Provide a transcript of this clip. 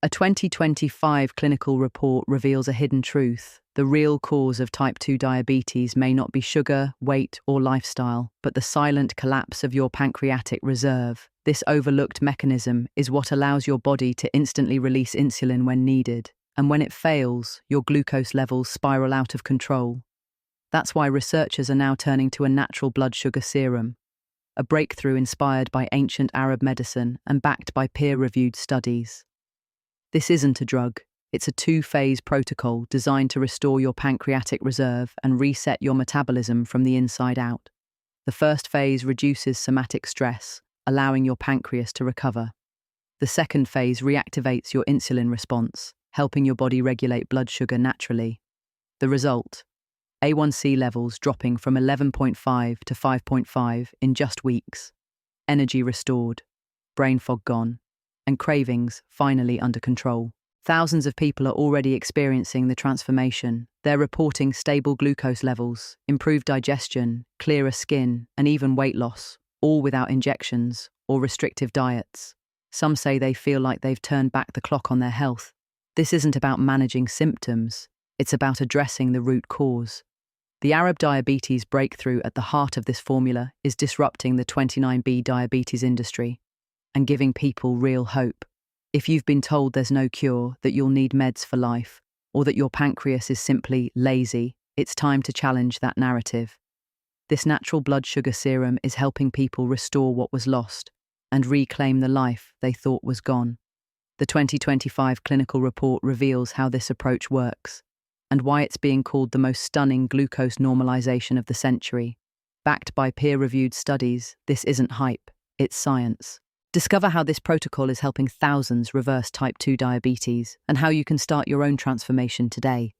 A 2025 clinical report reveals a hidden truth. The real cause of type 2 diabetes may not be sugar, weight, or lifestyle, but the silent collapse of your pancreatic reserve. This overlooked mechanism is what allows your body to instantly release insulin when needed, and when it fails, your glucose levels spiral out of control. That's why researchers are now turning to a natural blood sugar serum, a breakthrough inspired by ancient Arab medicine and backed by peer-reviewed studies. This isn't a drug, it's a two-phase protocol designed to restore your pancreatic reserve and reset your metabolism from the inside out. The first phase reduces somatic stress, allowing your pancreas to recover. The second phase reactivates your insulin response, helping your body regulate blood sugar naturally. The result: A1C levels dropping from 11.5 to 5.5 in just weeks, energy restored, brain fog gone, and cravings finally under control. Thousands of people are already experiencing the transformation. They're reporting stable glucose levels, improved digestion, clearer skin, and even weight loss, all without injections or restrictive diets. Some say they feel like they've turned back the clock on their health. This isn't about managing symptoms, it's about addressing the root cause. The Arab diabetes breakthrough at the heart of this formula is disrupting the 29B diabetes industry and giving people real hope. If you've been told there's no cure, that you'll need meds for life, or that your pancreas is simply lazy, it's time to challenge that narrative. This natural blood sugar serum is helping people restore what was lost and reclaim the life they thought was gone. The 2025 clinical report reveals how this approach works and why it's being called the most stunning glucose normalization of the century. Backed by peer-reviewed studies, this isn't hype, it's science. Discover how this protocol is helping thousands reverse type 2 diabetes and how you can start your own transformation today.